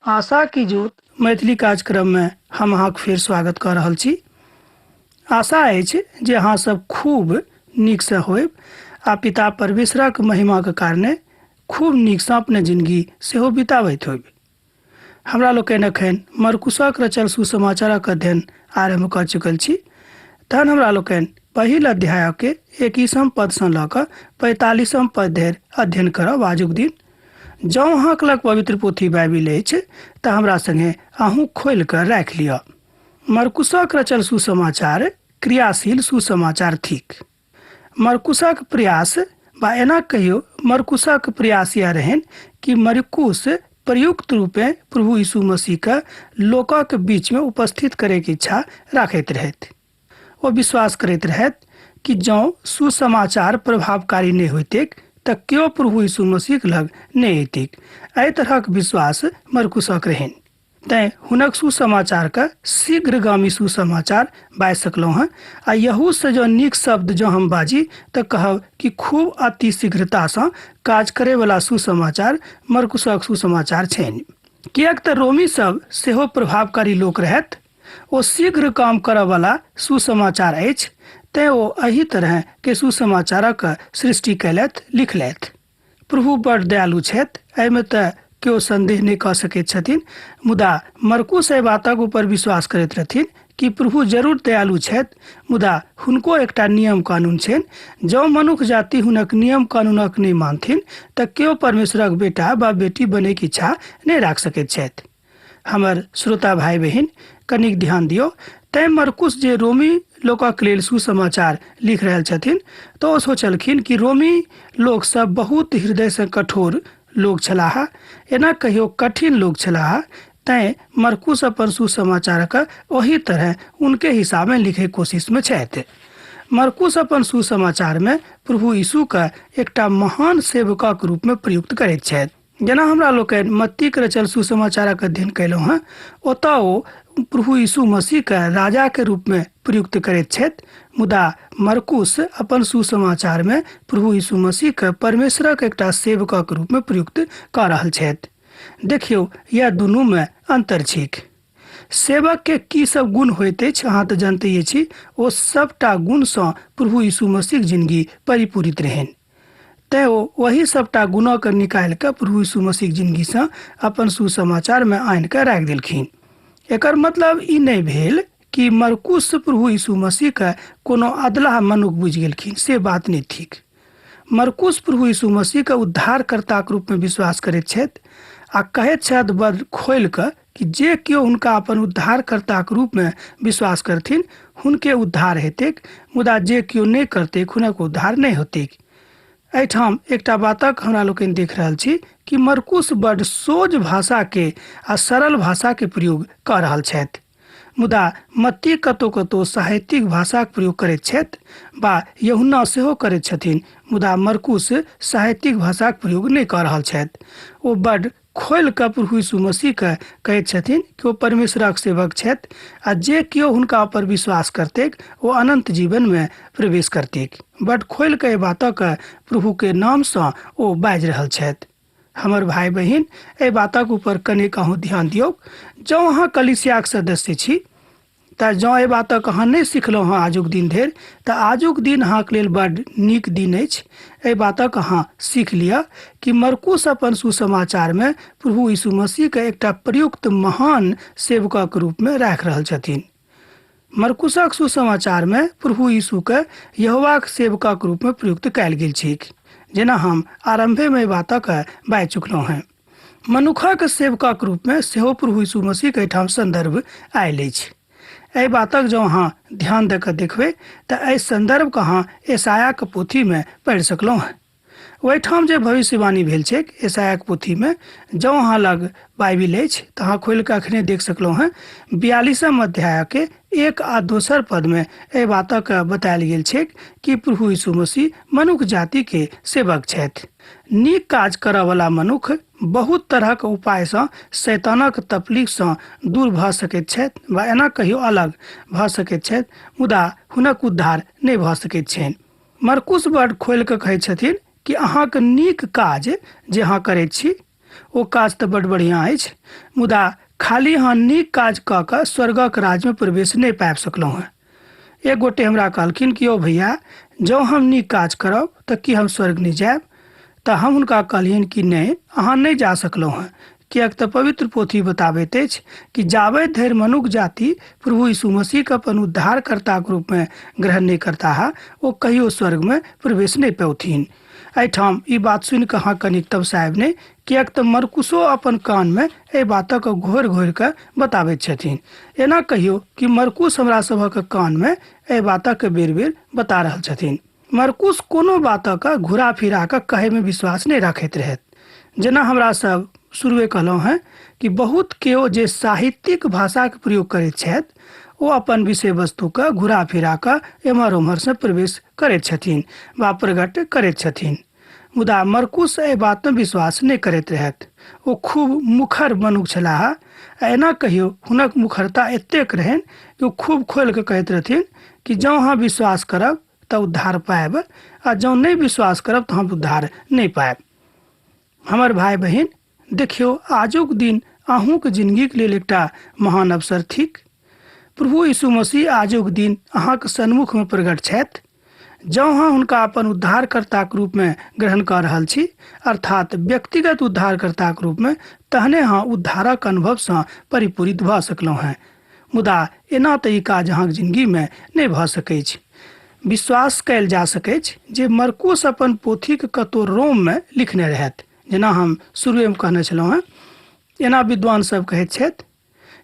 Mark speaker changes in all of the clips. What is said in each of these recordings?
Speaker 1: आशा की जोत मैथिली कार्यक्रम में हम अहाँक फेर स्वागत कऽ रहल छी। आशा अछि जे अहाँ सब खूब नीकसँ होयब आ पिता परमेश्वरक महिमाके कारणे खूब नीकसँ अपने जिंदगी सेहो बिताबैत होयब। हमरा लोकनि एखन मरकुसक रचल सुसमाचारक अध्ययन आरम्भ कऽ चुकल छी। तहन हमरा लोकनि पहिल अध्यायके 21 पदसँ लऽ कऽ 45 पद धरि अध्ययन करब आजुक दिन। जँ अहाँक लग पवित्र पोथी बाइबिल अछि तऽ हमरा संगे अहूँ खोलि कऽ राखि लिअ। मरकुसक रचल सुसमाचार क्रियाशील सुसमाचार थिक। मरकुसक प्रयास बा एना कहियो मरकुसक प्रयास यह रहन कि मरकुस प्रयुक्त रूपे प्रभु यीशु मसीहके लोकक बीचमे उपस्थित करैके इच्छा राखैत रहथि। ओ विश्वास करैत रहथि कि जँ सुसमाचार प्रभावकारी नहि होइतैक तऽ केओ प्रभु यीशु मसीह लग नहि अयतैक। एहि तरहक विश्वास मरकुसक रहनि। तैँ हुनक सुसमाचारके शीघ्रगामी सुसमाचार बाजि सकलहुँ हँ। आ यहूसँ जँ नीक शब्द जँ हम बाजी तऽ कहब कि खूब अति शीघ्रतासँ काज करैवला सुसमाचार मरकुसक सुसमाचार छनि। किएक तऽ रोमी सब सेहो प्रभावकारी लोक रहथि। ओ शीघ्र काम करयवला सुसमाचार अछि। तैँ ओ एही तरह के सुसमाचारक सृष्टि कयलथि, लिखलथि। प्रभु बड़ दयालु छथि, एहिमे तऽ केओ संदेह नहि कऽ सकैत छथिन। मुदा मरकुस एहि बातक ऊपर विश्वास करैत रहथिन कि प्रभु जरूर दयालु छथि, मुदा हुनको एकटा नियम कानून छनि। जँ मनुष्य जाति हुनक नियम कानूनक नहि मानथिन तऽ केओ परमेश्वरक बेटा वा बेटी बनैके इच्छा नहि राखि सकैत छथि। हमर श्रोता भाई बहिन कनिक ध्यान दियौ। तैँ मरकुस जे रोमी लोकक लेल सुसमाचार लिख रहल छथिन तऽ ओ सोचलखिन कि रोमी लोकसभ बहुत हृदयसँ कठोर लोक छलाह, एना कहियो कठिन लोक छलाह। तैँ मरकुस अपन सुसमाचारके ओही तरह उनके हिसाबे लिखे कोशिशमे छथि। मरकुस अपन सुसमाचारमे प्रभु यीशुके एकटा महान सेवकक रूपमे प्रयुक्त करैत छथि। जेना हमरा लोकनि मत्तीके रचल सुसमाचारक अध्ययन कयलहुँ हँ, ओतऽ ओ प्रभु यीशु मसीहके राजाके रूपमे प्रयुक्त करैत छथि। मुदा मरकुस अपन सुसमाचारमे प्रभु यीशु मसीहके परमेश्वरक एकटा सेवकक रूपमे प्रयुक्त कऽ रहल छथि। देखियौ, यह दुनूमे अंतर छैक। सेवक के की सब गुण होइत अछि अहाँ तऽ जानते छी। ओ सबटा गुणसँ प्रभु यीशु मसीहक जिंदगी परिपूरित रहनि। तैँ ओ वही सबटा गुणके निकालि कऽ प्रभु यीशु मसीहक जिंदगीसँ अपन सुसमाचारमे आनि कऽ राखि देलखिन। एकर मतलब ई नहि भेल कि मरकुस प्रभु यीशु मसीहके कोनो अधलाह मनुख बुझि गेलखिन, से बात नहि थिक। मरकुस प्रभु यीशु मसीहके उद्धारकर्ताक रूपमे विश्वास करैत छथि आ कहैत छथि बड़ खोलि कऽ कि जे केओ हुनका अपन उद्धारकर्ताक रूपमे विश्वास करथिन हुनके उद्धार हेतैक, मुदा जे केओ नहि करतैक हुनक उद्धार नहीं होतैक। एहिठाम एकटा बातक हमरा लोकनि देख रहल छी कि मरकुस बड़ सोझ भाषाके आ सरल भाषाके प्रयोग कऽ रहल छथि। मुदा मत्ती कतौ कतौ साहित्यिक भाषाक प्रयोग करैत छथि, वा यूहन्ना सेहो करैत छथिन। मुदा मरकुस साहित्यिक भाषाक प्रयोग नहि कऽ रहल छथि। ओ बड़ खोलि कऽ प्रभु यीशु मसीहके कहैत छथिन कि ओ परमेश्वरक सेवक छथि आ जे केओ हुनका पर विश्वास करतैक ओ अनंत जीवनमे प्रवेश करतैक। बड़ खोलि कऽ एहि बातक प्रभुके नामसँ ओ बाजि रहल छथि। हमर भाई बहिन एहि बातक ऊपर कनिक अहूँ ध्यान दियौ। जँ अहाँ कलीसियाक सदस्य छी तऽ जँ एहि बातक अहाँ नहि सिखलहुँ हँ आजुक दिन धरि, तऽ आजुक दिन अहाँके लेल बड़ नीक दिन अछि। एहि बातक अहाँ सीख लिअ कि मरकुस अपन सुसमाचारमे प्रभु यीशु मसीहके एकटा प्रयुक्त महान सेवकक रूपमे राखि रहल छथिन। मरकुसक सुसमाचारमे प्रभु यीशुके यहोवाक सेवकक रूपमे प्रयुक्त कयल गेल छैक। जेना हम आरंभेमे एहि बातक बाजि चुकलहुँ हैं। मनुखक सेवकक रूपमे सेहो प्रभु यीशु मसीहके एहिठाम संदर्भ आयल अछि। एहि बातक जँ अहाँ ध्यान दऽ कऽ देखबै तऽ एहि संदर्भके अहाँ यशायाहके पोथीमे पढ़ि सकलहुँ हैं। ओहिठाम जे भविष्यवाणी भेल छै यशायाहके पोथीमे, जँ अहाँ लग बाइबिल अछि तऽ अहाँ खोलि कऽ अखने देख सकलहुँ हैं। 42 अध्यायके 1 आ 2 पदमे एहि बातक बतायल गेल छै कि प्रभु यीशु मसीह मनुष्य जातिके सेवक छथि। नीक काज करयवला मनुष्य बहुत तरहक उपायसँ शैतानक तकलीफसँ दूर भऽ सकैत छथि, वा एना कहियो अलग भऽ सकैत छथि, मुदा हुनक उद्धार नहि भऽ सकैत छनि। मरकुस बड़ खोलि कऽ कहैत छथिन कि अहाँके नीक काज जे अहाँ करैत छी ओ काज तऽ बड बढ़िया अछि, मुदा खाली अहाँ नीक काज कऽ कऽ स्वर्गक राज्य में प्रवेश नहीं पाबि सकलहुँ हैं। एक गोटे हमरा कहलखिन कि ओ भैया, जँ हम नीक काज करब तऽ कि हम स्वर्ग नहीं जायब? तऽ हम हुनका कहलियनि कि नहीं, अहाँ नहीं जा सकलहुँ हैं, किएक तऽ पवित्र पोथी बताबैत अछि कि जाबत धरि मनुष्य जाति प्रभु यीशु मसीह के अपन उद्धारकर्ता के रूप में ग्रहण नहीं करता है, वो कहियो स्वर्ग में प्रवेश नहीं पौथिन। एहिठाम ई बात सुनि कऽ अहाँ कनिक तमसायब नहीं, किएक तऽ मरकुसो अपन कान में एहि बातक घोरि घोरि कऽ बताबैत छथिन। एना कहियो कि मरकुस हमरा सभक कान में एहि बातक बेर बेर बता रहल छथिन। मरकुस कोनो बातक घुरा फिरा कऽ कहै में विश्वास नहीं रखैत रहैत। जेना हमरा सब शुरुए कहलहुँ हैं कि बहुत केओ जे साहित्यिक भाषा के प्रयोग करैत छथि, ओ अपन विषय वस्तु के घुरा फिरा कऽ एम्हर ओम्हर से प्रवेश करैत छथिन वा प्रकट करैत छथिन। मुदा मरकुस एहि बात में विश्वास नहीं करैत रहैत। ओ खूब मुखर मनुष्य छलाह। एना कहियो हुनक मुखरता एतेक रहनि कि ओ खूब खोलि कऽ कहैत रहथिन कि जँ अहाँ विश्वास करब तऽ उद्धार पायब, आ जँ नहीं विश्वास करब तऽ हम उद्धार नहीं पायब। हमर भाई बहिन, देखियो आजुक दिन अहूँक जिंदगी के लेल एकटा महान अवसर थिक। प्रभु यीशु मसीह आजुक दिन अहाँके सन्मुख में प्रकट छथि। जँ अहाँ हुनका अपन उद्धारकर्ता के रूप में ग्रहण कर रहल छी, अर्थात व्यक्तिगत उद्धारकर्ता के रूप में, तहने अहाँ उद्धारक अनुभव से परिपूरित भऽ सकलहुँ हैं। मुदा एना तऽ ई काज अहाँके जिंदगी में नहीं भऽ सकै छै। विश्वास कयल जा सकै छै जे मरकुस अपन पोथी के कतौ रोम में लिखने रहथि। जेना हम शुरुए में कहने छलहुँ हैं, एना विद्वान सब कहैत छथि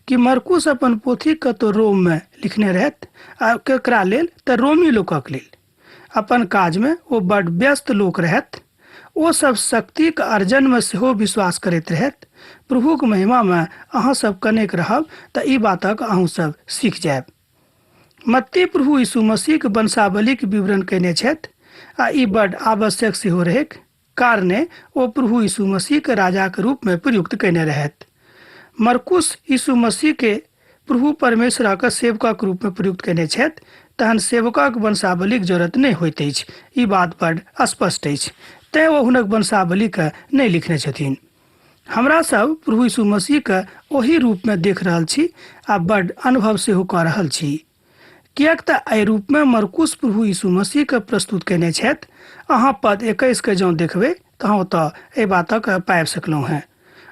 Speaker 1: कि मरकुस अपन पोथी कतौ रोम में लिखने रहथि, आ केकरा लेल तऽ रोमी लोकक लेल। अपन काज में ओ बड़ व्यस्त लोक रहथि। ओ सब शक्ति के अर्जन में सेहो विश्वास करैत रहथि। प्रभु के महिमा में अहाँ सब कनेक रहब तऽ ई बातक अहूँ सब सीख जायब। मत्ती प्रभु यीशु मसीह के वंशावली के विवरण कयने छथि, आ ई बड़ आवश्यक सेहो रहैक, कारणे ओ प्रभु यीशु मसीह के राजा के रूप में प्रयुक्त कयने रहथि। मरकुस यीशु मसीह के प्रभु परमेश्वर के सेवका के रूप में प्रयुक्त कयने छथि, तहन सेवकक वंशावली के जरूरत नहीं होइत अछि। ई बात बड़ स्पष्ट अछि, तें ओ हुनक वंशावली के नहीं लिखने छथिन। हमरा सब प्रभु यीशु मसीह के ओही रूप में देख रहल छी, आ बड़ अनुभव सेहो कऽ रहल छी। किएक तऽ एहि रूप में मरकुस प्रभु यीशु मसीह के प्रस्तुत कयने छथि। अहाँ पद 21 के जँ देखबै तऽ अहाँ ओतऽ एहि बातक पाबि सकलहुँ हैं।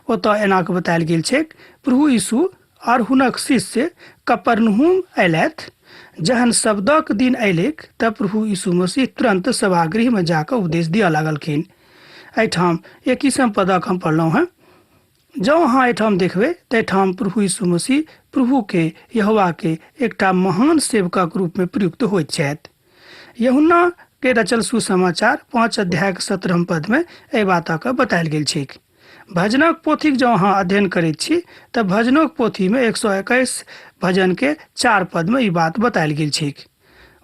Speaker 1: ओतऽ एना कऽ बतायल गेल छै, प्रभु यीशु और हुनक शिष्य कफरनहूम अयलथि। जहन शब्दक दिन अयलैक तब प्रभु यीशु मसीह तुरंत सभागृह में जाकर उपदेश दिअ लागलखिन। एहिठाम 21 पदक हम पढ़लहुँ हैं। जँ अहाँ एहिठाम देखबै तऽ एहिठाम प्रभु यीशु मसीह प्रभु के यहोवा के एकटा महान सेवकक रूप में प्रयुक्त होइत छथि। यूहन्ना के रचल सुसमाचार 5 अध्याय के 17 पद में एहि बातक बतायल गेल छै। भजनक पोथी जँ अहाँ अध्ययन करैत छी तऽ भजनक पोथी में 121 भजन के 4 पद में ई बात बतायल गेल छै।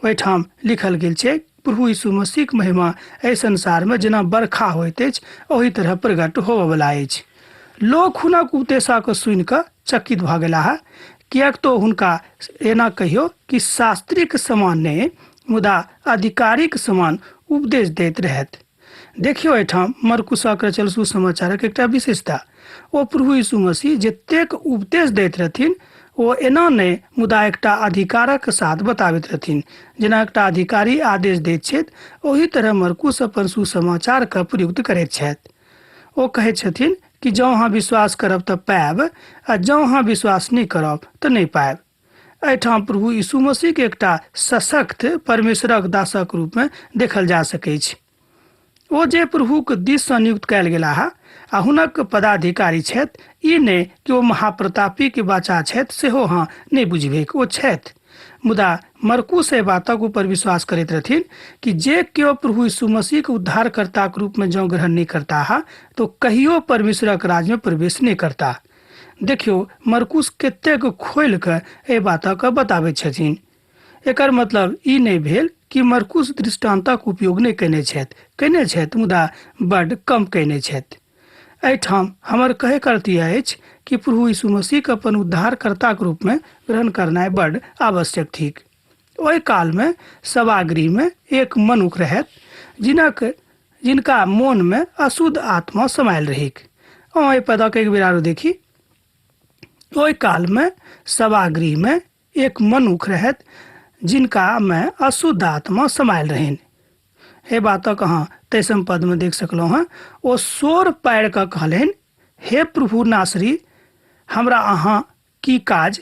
Speaker 1: ओहिठाम लिखल गेल छै, प्रभु यीशु मसीह के महिमा एहि संसार में जेना बरखा होइत अछि, ओही तरह प्रकट होबय वाला अछि। लोक हुनक उपदेशक सुनि कऽ चकित भऽ गेलाह, किएक तो हुनका एना कहियो कि शास्त्रीक समान नहि, मुदा अधिकारीक समान उपदेश दैत रहथि। देखियो एहिठाम मरकुसक रचल सुसमाचारक एकटा विशेषता, ओ प्रभु यीशु मसीह जतेक उपदेश दैत रहथिन, ओ एना नहि मुदा एकटा अधिकारक साथ बताबैत रहथिन। जेना एकटा अधिकारी आदेश दैत छथि, ओही तरह मरकुस अपन सुसमाचार के प्रयुक्त करैत छथि। ओ कहैत छथिन कि जँ अहाँ विश्वास करब तऽ पायब, आ जँ अहाँ विश्वास नहीं करब तऽ नहीं पायब। एहिठाम प्रभु यीशु मसीह के एकटा सशक्त परमेश्वरक दासक रूप में देखल जा सकै छै। ओ जे प्रभु के दिस सँ नियुक्त कयल गेलाह आ हुनक पदाधिकारी छथि, ई नहि कि ओ महाप्रतापी के बच्चा छथि सेहो अहाँ नहीं बुझबैक, ओ छथि। मुदा मरकुस एहि बातक ऊपर विश्वास करैत रहथिन कि जे केओ प्रभु यीशु मसीह के उद्धारकर्ता के रूप में जँ ग्रहण नहीं करता है तो कहियो परमेश्वरक राज में प्रवेश नहीं करता। देखियो मरकुस कतेक खोलि कऽ एहि बातक बताबैत छथिन। एकर मतलब ई नहीं भेल कि मरकुस दृष्टांतक उपयोग नहीं कयने छथि, मुदा बड्ड कम कयने छथि। एहिठाम हमर कहे करती अछि कि प्रभु यीशु मसीह के अपन उद्धारकर्ता के रूप में ग्रहण करनाइ बड्ड आवश्यक थिक। ओहि काल में सभागृह में एक मनुख रहथि जिनका मोन में अशुद्ध आत्मा समायल रहिक। ओहि पदक एक बेर आरो देखी। ओहि काल में सभागृह में एक मनुख रहत जिनका में अशुद्ध आत्मा समायल रहन। हे बातक अहाँ 23 पद में देख सकलहुँ हैं। ओ सोर पारि कऽ कहलनि, हे प्रभु नासरी, हमरा अहाँ की काज?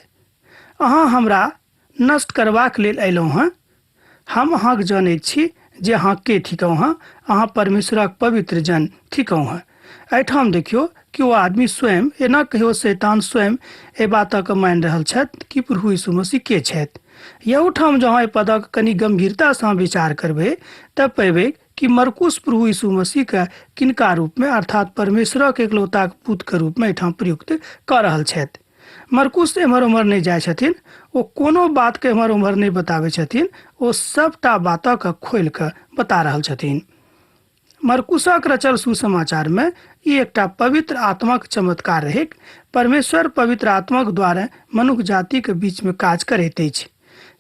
Speaker 1: अहाँ हमरा नष्ट करबाक लेल अयलहुँ हैं। हम अहाँके जानैत छी जे अहाँ के थिकहुँ हैं। अहाँ परमेश्वरक पवित्र जन थिकहुँ हैं। एहिठाम देखियो कि ओ आदमी स्वयं एना कहियो शैतान स्वयं ए बातक मानि रहल छथि कि प्रभु यीशु मसीह के छथि। यहूठाम जहाँ एहि पदक कनि गंभीरता से विचार करबे तब पेबे कि मरकुस प्रभु यीशु मसीह के किनका रूप में अर्थात परमेश्वरक एकलौता पुत्र के रूप में एहिठाम प्रयुक्त कऽ रहल छथि। मरकुस एम्हर उम्हर नहीं जाय छथिन। ओ कोनो बात के एम्हर उम्हर नहीं बतावे छथिन। ओ सबटा बातक खोल के बता रहल छथिन। मरकुसक रचल सुसमाचार में ई एकटा पवित्र आत्माक चमत्कार रहै। परमेश्वर पवित्र आत्माक द्वारा मनुष्य जाति के बीच में काज करैत अछि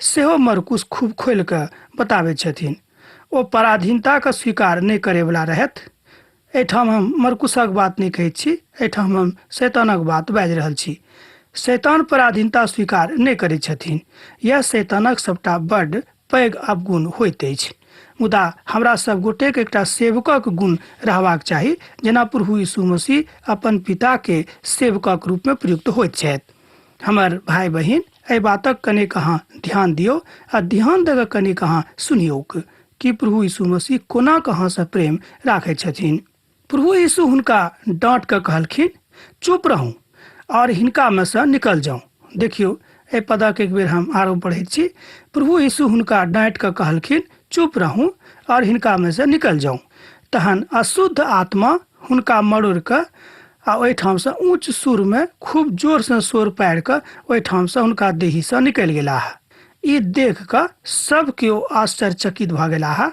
Speaker 1: सेहो मरकुस खूब खोल के बतावे छथिन। ओ पराधीनता के स्वीकार नहीं करे वाला रहत। एठाम हम मरकुसक बात नहीं कहै छी, एठाम हम शैतानक बात बाजि रहल छी। शैतान पराधीनता स्वीकार नहीं करै छथिन। यह शैतानक सबटा बड्ड पैघ अवगुण होइत अछि। मुदा हमरा सब गोटे के एकटा सेवकक गुण रहबाक चाही, जेना प्रभु यीशु मसीह अपन पिता के सेवकक रूप में प्रयुक्त होइत छथि। हमर भाई बहिन एहि बातक कने कहाँ ध्यान दियो आ ध्यान दे कऽ कने कहाँ सुनियौक कि प्रभु यीशु मसीह कोना कहाँ से प्रेम राखै छथिन। प्रभु यीशु हुनका डांट कऽ कहलखिन, चुप रहूं और हिनका में से निकल जाऊं। देखियो एहि पदक एक बेर हम आरो पढ़ै छी। प्रभु यीशु हुनका डांट कऽ कहलखिन, चुप रहूं और हिनका में से निकल जाऊं। तहन अशुद्ध आत्मा हुनका मरोड़ कऽ आ ओहिठाम से ऊंच सुर में खूब जोर से सोर पारि कऽ ओहिठाम से हुनका देही से निकलि गेलाह। ई देख कऽ सब केओ आश्चर्यचकित भऽ गेलाह।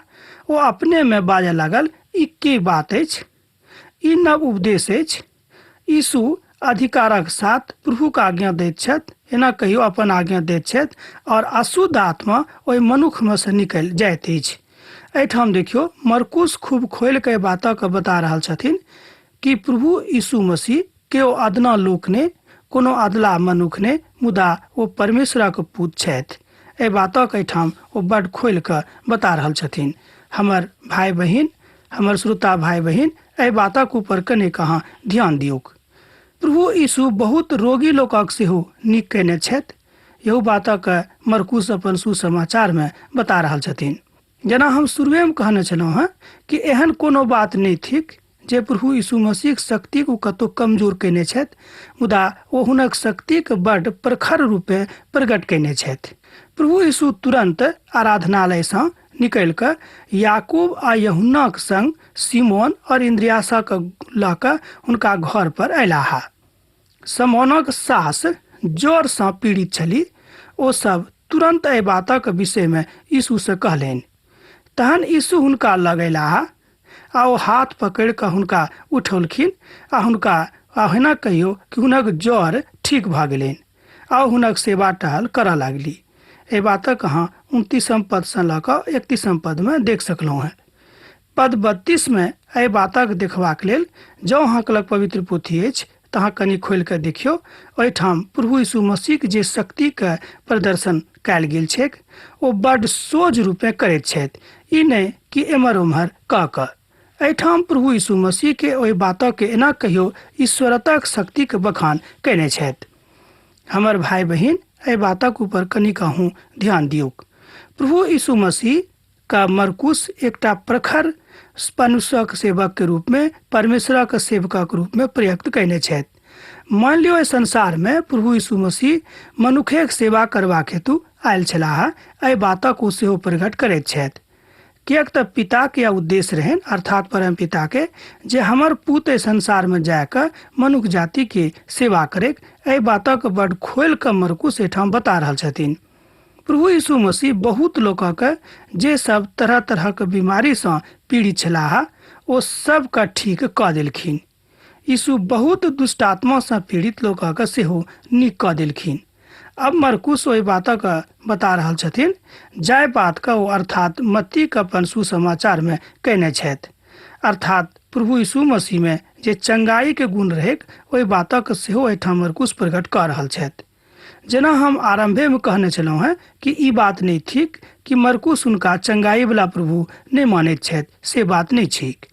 Speaker 1: ओ अपने में बाजऽ लागल, ई की बात अछि? ई नव उपदेश अछि। यीशु अधिकारक साथ प्रभु का आज्ञा दैत छथि, एना कहियो अपन आज्ञा दैत छथि और अशुद्ध आत्मा ओहि मनुख में से निकलि जाइत अछि। एहिठाम देखियो मरकुस खूब खोल के बातक बता रहल छथिन कि प्रभु यीशु मसीह केओ अदना लोक ने, कोनो अदला मनुख ने, मुदा ओ परमेश्वरक पुत्र छथि। एहि बातक एहिठाम ओ बड्ड खोल के बता रहल छथिन। हमर भाई बहिन, हमर श्रोता भाई बहिन, एहि बातक ऊपर कने कहाँ ध्यान दियौक। प्रभु यीशु बहुत रोगी लोकक सेहो नीक कयने छथि। यहू बातक मरकुस अपन सुसमाचार में बता रहल छथिन। जेना हम शुरुए में कहने छलहुँ हैं कि एहन कोनो बात नहीं थिक जे प्रभु यीशु मसीह शक्ति को कतो कमजोर कयने छथि, मुदा ओ हुनक शक्ति के बड्ड प्रखर रूपे प्रकट कयने छथि। प्रभु यीशु तुरंत आराधनालय से निकल कर याकूब आ यूहन्नाक संग सिमोन और इंद्रियासक लऽ कऽ हुनका घर पर अयलाह। सिमोनक सास जोर से पीड़ित छली। ओ सब तुरंत एहि बातक विषय में यीशु से कहलनि। तहन यीशु हुनका लग अयलाह आ ओ हाथ पकड़ि कऽ हुनका उठौलखिन आ हुनका एना कहियो कि हुनक ज्वर ठीक भऽ गेलनि आ हुनक सेवा टहल करऽ लागली। एहि बातक अहाँ 29 पद से लऽ कऽ 31 पद में देख सकलहुँ हैं। पद 32 में एहि बातक देखबाक लेल जँ अहाँक लग पवित्र पोथी अछि तऽ अहाँ कनि खोलि कऽ देखियौ। ओहिठाम प्रभु यीशु मसीह जे शक्ति के प्रदर्शन कयल गेल छैक ओ बड्ड सोझ रूपे करैत छथि, ई नहि कि एम्हर उम्हर कऽ कऽ। एहिठाम प्रभु यीशु मसीह के ओहि बातक के एना कहियो ईश्वरतक शक्ति के बखान कयने छथि। हमर भाई बहिन एहि बातक ऊपर कनि कहूँ ध्यान दियौक। प्रभु यीशु मसीह का मरकुस एकटा प्रखर मनुष्यक सेवक के रूप में, परमेश्वरक सेवकक रूप में प्रयुक्त कयने छथि। मान लियो एहि संसार में प्रभु यीशु मसीह मनुखे के सेवा करबाक हेतु आयल छलाह। एहि बातक ओ सेहो प्रकट करैत छथि। किएक तऽ पिता के उद्देश्य रहन, अर्थात परम पिता के, जे हमर पुत्र संसार में जाकर मनुष्य जाति के सेवा करे। एहि बातक बड़ खोल कऽ मरकुस एठाम बता रहल छथिन। प्रभु यीशु मसीह बहुत लोकक जे सब तरह तरह के बीमारी से पीड़ित छलाह ओ सब का ठीक कऽ देलखिन। यीशु बहुत दुष्ट आत्मा से पीड़ित लोकक सेहो नीक कऽ देलखिन। अब मरकुस ओहि बातक बता रहल छथिन जाय बात का ओ अर्थात मत्ती के अपन सुसमाचार में कहने छथि। अर्थात प्रभु यीशु मसीह में जे चंगाई के गुण रहेक ओहि बातक सेहो एहिठाम मरकुस प्रकट कऽ रहल छथि। जेना हम आरंभे में कहने छलहुँ हैं कि ई बात नहीं थिक कि मरकुस हुनका चंगाई वाला प्रभु नहीं मानैत छथि, से बात नहीं थिक,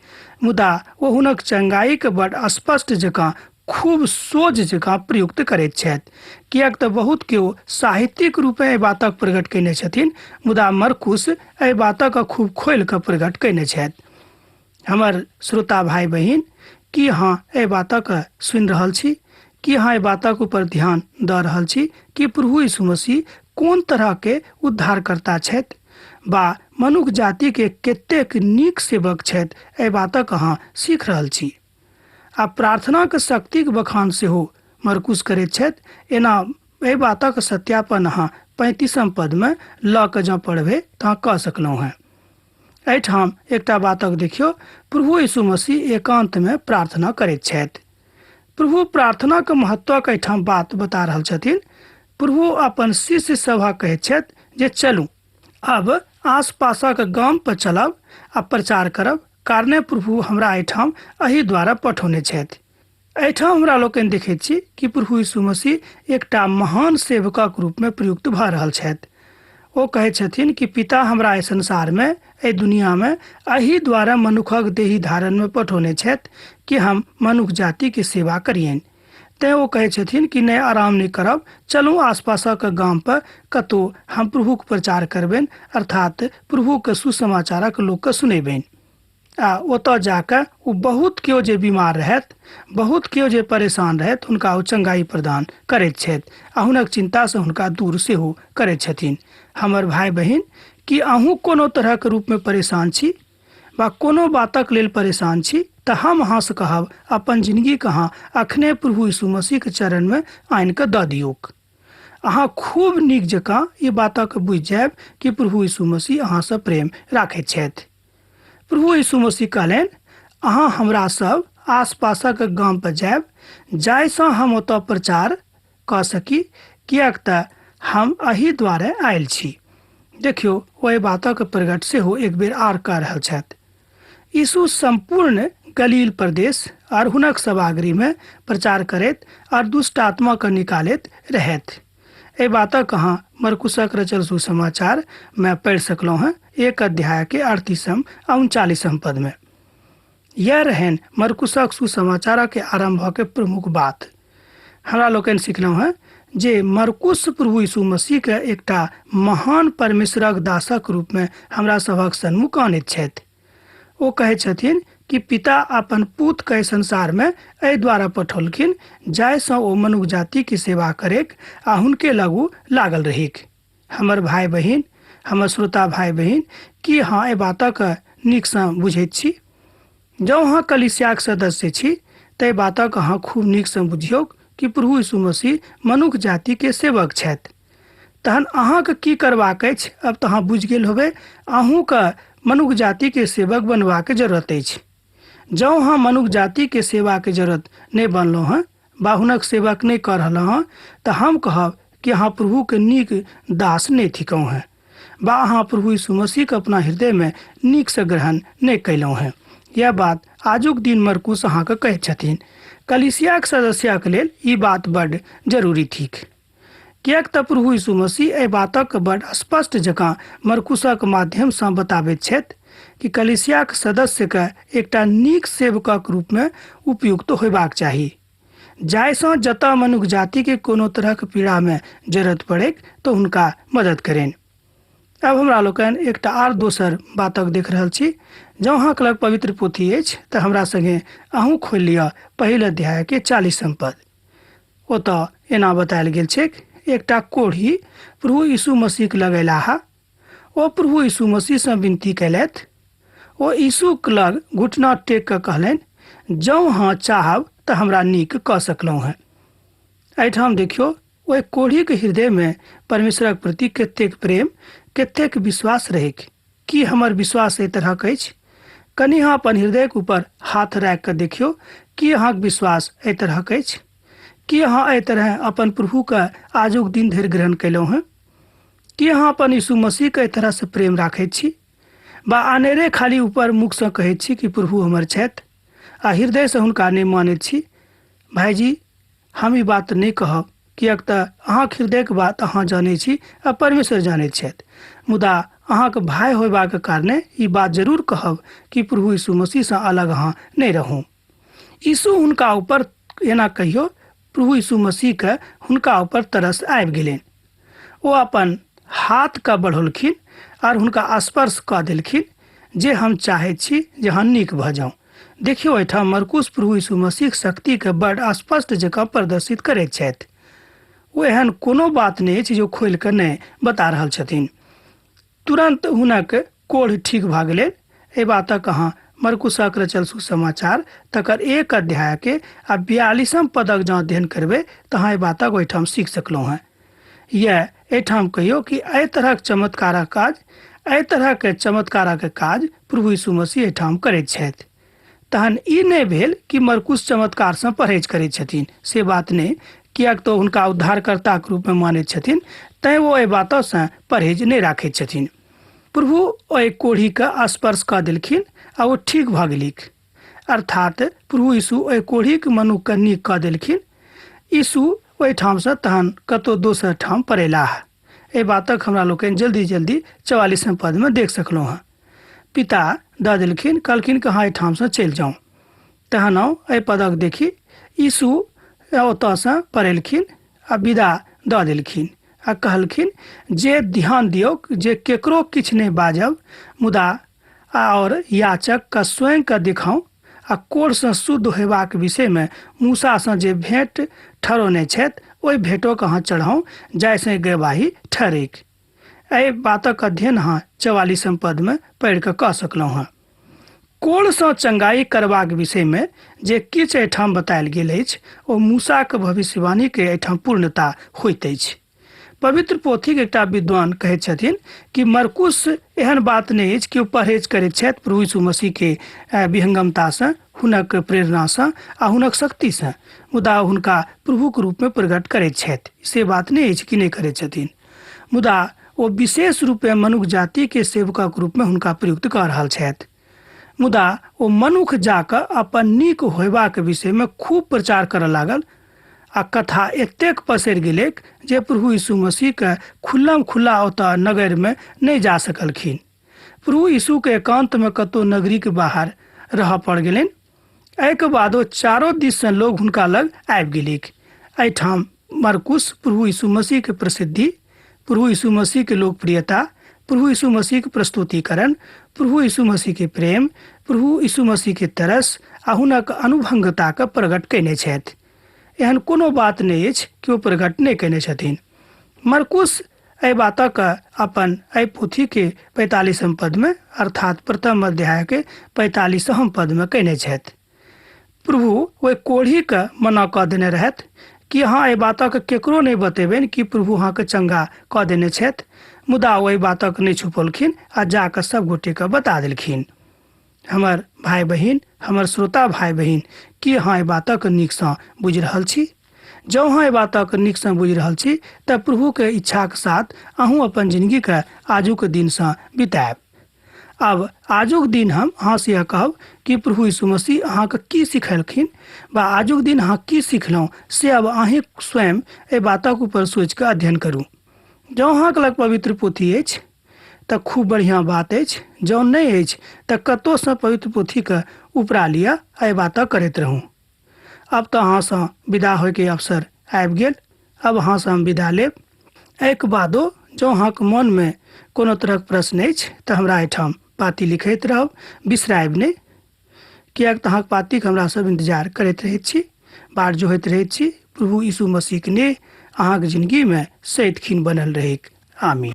Speaker 1: मुदा ओ हुनक चंगाई के बड़ स्पष्ट जकाँ खूब सोझ जकाँ प्रयुक्त करैत छथि। किएक तऽ बहुत केओ साहित्यिक रूपे एहि बातक प्रकट कयने छथिन, मुदा मरकुस एहि बातक खूब खोलि कऽ प्रकट कयने छथि। हमर श्रोता भाई बहिन, की अहाँ एहि बातक सुनि रहल छी? की अहाँ एहि बातक ऊपर ध्यान दऽ रहल छी कि प्रभु यीशु मसीह कोन तरह के उद्धारकर्ता छथि, बा मनुष्य जाति के कतेक नीक सेवक छथि, एहि बातक अहाँ सीख रहल छी। आ प्रार्थना के शक्ति के बखान सेहो मरकुस करैत छथि। एना एहि बातक सत्यापन अहाँ 35 पद में लऽ कऽ जँ पढ़बै तऽ कऽ सकलहुँ हैं। एहिठाम एकटा बातक देखियौ, प्रभु यीशु मसीह एकांत में प्रार्थना करैत छथि। प्रभु प्रार्थना के महत्व के एहिठाम बात बता रहल छथिन। प्रभु अपन शिष्य सभा कहैत छथि जे चलू अब आसपासक गाम पर चलब आ प्रचार करब, कारणे प्रभु हमरा एहिठाम एहि द्वारा पठौने छथि। एहिठाम हमरा लोकनि देखैत छी कि प्रभु यीशु मसीह एकटा महान सेवकक रूप में प्रयुक्त भऽ रहल छथि। ओ कहै छथिन कि पिता हमरा एहि संसार में, एहि दुनिया में एहि द्वारा मनुखक देही धारण में पठौने छथि कि हम मनुष्य जाति के सेवा करियनि। तैं ओ कहै छथिन कि नहि आराम नहीं करब, चलू आसपासक गाम पर कतहु हम प्रभुक प्रचार करबनि, अर्थात प्रभु के सुसमाचारक लोक के सुनेबनि। आ ओतऽ जाकर ओ बहुत केओ जे बीमार रहत, बहुत केओ जे परेशान रहत, हुनका ओ चंगाई प्रदान करैत छथि आ हुनक चिंता से हुनका दूर सेहो करैत छथिन। हमर भाई बहिन, कि अहूँ कोनो तरह के रूप में परेशान छी वा कोनो बातक लेल परेशान छी, तऽ हम अहाँ से कहब अपन जिंदगी के अहाँ अखने प्रभु यीशु मसीह के चरण में आनि कऽ दऽ दियौक। अहाँ खूब नीक जकाँ ई बातक बुझि जायब कि प्रभु यीशु मसीह अहाँ से प्रेम राखैत छथि। प्रभु यीशु मसीह कहलनि, अहाँ हमरा सब आसपासक गाम पर जायब, जाहिसँ हम ओतऽ प्रचार कऽ सकी, किएक तऽ हम एहि द्वारे आयल छी। देखियौ, ओहि बातक प्रगट सेहो एक बेर आर कऽ रहल छथि। यीशु संपूर्ण गलील प्रदेश और हुनक सभागृह में प्रचार करैत और दुष्ट आत्मा के निकालैत रहथि। एहि बातक अहाँ मरकुसक रचल सुसमाचार में पढ़ि सकलहुँ हैं, 1 अध्याय के 38 आ 39 पद में। यह रहन मरकुसक सुसमाचार के आरंभ के प्रमुख बात। हमरा लोकनि सिखलहुँ हैं जे मरकुस प्रभु यीशु मसीह के एकटा महान परमेश्वरक दासक रूप में हमरा सभक सन्मुख आनैत छथि। ओ कहै छथिन कि पिता अपन पूत के संसार में एहि द्वारा पठौलखिन, जाहिसँ ओ मनुष्य जाति की सेवा करेक आ हुनके लगू लागल रहिक। हमर भाई बहिन, हमर श्रोता भाई बहिन, की अहाँ एहि बातक नीकसँ बुझैत छी? जँ अहाँ कलीसियाक सदस्य छी तऽ एहि बातक अहाँ खूब नीकसँ बुझियौ कि प्रभु यीशु मसीह मनुष्य जाति के सेवक छथि। तहन अहाँके की करबाक अछि? अब तऽ अहाँ बुझि गेल होबै, अहूँके मनुष्य जाति के सेवक बनबाक जरूरत अछि। जँ अहाँ मनुष्य जाति के सेवा के जरूरत नहीं बनलहुँ हैं, बा हुनक सेवक नहीं कर रहलहुँ हैं, तऽ हम कहब कि अहाँ प्रभु के नीक दास नहीं थिकहुँ हैं, बा अहाँ प्रभु यीशु मसीह के अपना हृदय में नीक से ग्रहण नहीं कैलहुँ हैं। यह बात आजुक दिन मरकुस अहाँके कहैत छथिन। कलीसियाक सदस्यक लेल ई बात बड्ड जरूरी थिक, किएक तऽ प्रभु यीशु मसीह एहि बातक बड्ड स्पष्ट जकाँ मरकुसक माध्यम सँ बताबैत छथि कि कलीसियाक सदस्य के एकटा नीक सेवकक रूप में उपयुक्त होयबाक चाही, जाहिसँ जतऽ मनुष्य जाति के कोनो तरहक पीड़ा में जरूरत पड़े तो हुनका मदद करें। अब हमरा लोकनि एकटा आर दोसर बातक देख रहल छी। जँ अहाँके लग पवित्र पोथी अछि तऽ हमरा संगे अहूँ खोलि लिअ 1 अध्याय के 40 पद। ओतऽ एना बतायल गेल छै, एकटा कोढ़ी प्रभु यीशु मसीह के लग अयलाह। ओ प्रभु यीशु मसीह सँ विनती कयलथि। ओ यीशु के लग घुटना टेक कऽ कहलनि, जँ अहाँ चाहब तऽ हमरा नीक कऽ सकलहुँ हैं। एहिठाम देखियौ, ओहि कोढ़ी के हृदय में परमेश्वरक प्रति कतेक प्रेम, कतेक विश्वास रहैक। की हमर विश्वास एहि तरहक अछि? कनि अहाँ अपन हृदय के ऊपर हाथ राखि कऽ देखियौ, की अहाँके विश्वास एहि तरहक अछि? की अहाँ एहि तरह अपन प्रभु के आजुक दिन धरि ग्रहण कैलहुँ हैं? की अहाँ अपन यीशु मसीह के एहि तरह से प्रेम राखैत छी, बा अनेरे खाली ऊपर मुख सँ कहैत छी कि प्रभु हमर छथि? आ हृदय से हुनका नहीं मानैत छी। भाईजी, हम ई बात नहीं कहब, किएक तऽ अहाँक हृदयके बात अहाँ जानै छी आ परमेश्वर जानैत छथि। मुदा अहाँके भाई होयबाक कारणे ई बात जरूर कहब कि प्रभु यीशु मसीह से अलग अहाँ नहीं रहूँ। यीशु हुनका ऊपर एना कहियो, प्रभु यीशु मसीह के हुनका ऊपर तरस आबि गेलनि। ओ अपन हाथ का बढ़ौलखिन और हुनका स्पर्श कऽ देलखिन जे हम चाहैत छी जे हम नीक भऽ जाऊँ। देखियौ, एहिठाम मरकुस प्रभु यीशु मसीह शक्ति के बड़ स्पष्ट जकाँ प्रदर्शित करैत छथि। ओ एहन कोनो बात नहीं अछि जे खोलि कऽ नहीं बता रहल छथिन। तुरंत हुनक कोढ़ ठीक भऽ गेलनि। एहि बातक अहाँ मरकुसक रचल सुसमाचार तकर 1 अध्याय के 42 पदक जँ अध्ययन करबै तऽ अहाँ एहि बातक ओहिठाम सीख सकलहुँ हैं। यह एहिठाम कहियो कि एहि तरहक चमत्कारक काज, एहि तरहक चमत्कारक काज प्रभु यीशु मसीह एहिठाम करैत छथि। तहन ई नहीं भेल कि मरकुस चमत्कार से परहेज करैत छथिन, से बात नहीं, किएक तऽ हुनका उद्धारकर्ताक रूप में मानैत छथिन, तैँ ओ एहि बातसँ परहेज नहीं राखैत छथिन। प्रभु ओहि कोढ़ी के स्पर्श कऽ देलखिन आ ओ ठीक भऽ गेलीक। अर्थात प्रभु यीशु ओहि कोढ़ीक मनुख के नीक कऽ देलखिन। यीशु ओहिठाम से तहन कतौ दोसर ठाम परेलाह। एहि बातक हमरा लोकनि जल्दी जल्दी 44 पद में देख सकलहुँ हैं। पिता दऽ देलखिन, कहलखिन कि अहाँ एहिठाम से चलि जाऊँ। तहन एहि पदक देखी, यीशु ओतऽसँ परेलखिन आ विदा दऽ देलखिन आ कहलखिन जे ध्यान दियौ जे केकरो किछु नहीं बाजब, मुदा और याचक का स्वयं का दिखाऊं आ कोढ़ से शुद्ध होयबाक विषय में मूसा से जे भेंट ठहरौने छथि ओहि भेंटों अहाँ चढ़ाऊं, जाहिसँ गवाही ठहरैक। एहि बातक अध्ययन अहाँ 44 पद में पढ़ि कऽ कऽ सकलहुँ हैं। कोढ़ से चंगाई करबाक विषय में जे किछु एहिठाम बतायल गेल अछि ओ मूसाक भविष्यवाणी के एहिठाम पूर्णता होइत अछि। पवित्र पोथी के एकटा विद्वान कहैत छथिन कि मरकुस एहन बात नहीं अछि कि ओ परहेज करैत छथि प्रभु यीशु मसीह के विहंगमता से, हुनक प्रेरणा से आ हुनक शक्ति से, मुदा हुनका प्रभु के रूप में प्रकट करैत छथि, से बात नहीं अछि कि नहीं करैत छथिन। मुदा ओ विशेष रूप में मनुष्य जाति के सेवकक रूप में हुनका प्रयुक्त कऽ रहल छथि। मुदा ओ मनुख जाकऽ अपन नीक होयबाक विषय में खूब प्रचार करऽ लागल आ कथा एतेक पसरि गेलैक जे प्रभु यीशु मसीह के खुल्लम खुल्ला ओतऽ नगर में नहीं जा सकलखिन। प्रभु यीशु के एकांत में कतौ नगरी के बाहर रहऽ पड़ गेलनि। एहिके बाद ओ चारों दिस से लोग हुनका लग आबि गेलीक। एहिठाम मरकुस प्रभु यीशु मसीह के प्रसिद्धि, प्रभु यीशु मसीह के लोकप्रियता, प्रभु यीशु मसीह के प्रस्तुतिकरण, प्रभु यीशु मसीह के प्रेम, प्रभु यीशु मसीह के तरस आ हुनक अनुभंगता के प्रकट कयने छथि। एहन कोनो बात नहीं अछि कि ओ प्रकट नहीं कयने छथिन। मरकुस एहि बातक अपन एहि पोथी के 45 पद में अर्थात प्रथम अध्याय के 45 पद में कयने छथि। प्रभु ओहि कोढ़ी के मना कऽ देने रहथि कि अहाँ एहि बातक केकरो नहीं बतेबनि कि प्रभु अहाँके चंगा कऽ देने छथि, मुदा ओहि बातक नहीं छुपलखिन आ जाकऽ सब गोटे के बता देलखिन। हमर भाई बहिन, हमर श्रोता भाई बहिन, की अहाँ एहि बातक नीकसँ बुझि रहल छी? जँ अहाँ एहि बातक नीकसँ बुझि रहल छी तऽ प्रभु के इच्छाक साथ अहूँ अपन जिंदगी के आजुक दिनसँ बितायब। अब आजुक दिन हम अहाँ से यह कहब कि प्रभु यीशु मसीह अहाँके की सिखेलखिन बा आजुक दिन अहाँ की सिखलहुँ से अब अहीं स्वयं एहि बातक ऊपर सोचि कऽ अध्ययन करू। जँ अहाँके लग पवित्र पोथी अछि तऽ खूब बढ़िआँ बात अछि, जँ नहीं अछि तऽ कतहुसँ पवित्र पोथी के उपरा लिअ, एहि बातक करैत रहू। अब तऽ अहाँसँ विदा होयके अवसर आबि गेल। अब अहाँसँ हम विदा लेब। एहिके बादो जँ अहाँके मन में कोनो तरहक प्रश्न अछि तऽ हमरा एहिठाम पाती लिखैत रहब, बिसरायब नहि, किएक तऽ अहाँके पातीके हमरा सब इंतजार करैत रहैत छी, बाट जोहैत रहैत छी। प्रभु यीशु मसीह के ने अहाँके जिंदगी में सदिखन बनल रहैक। आमीन।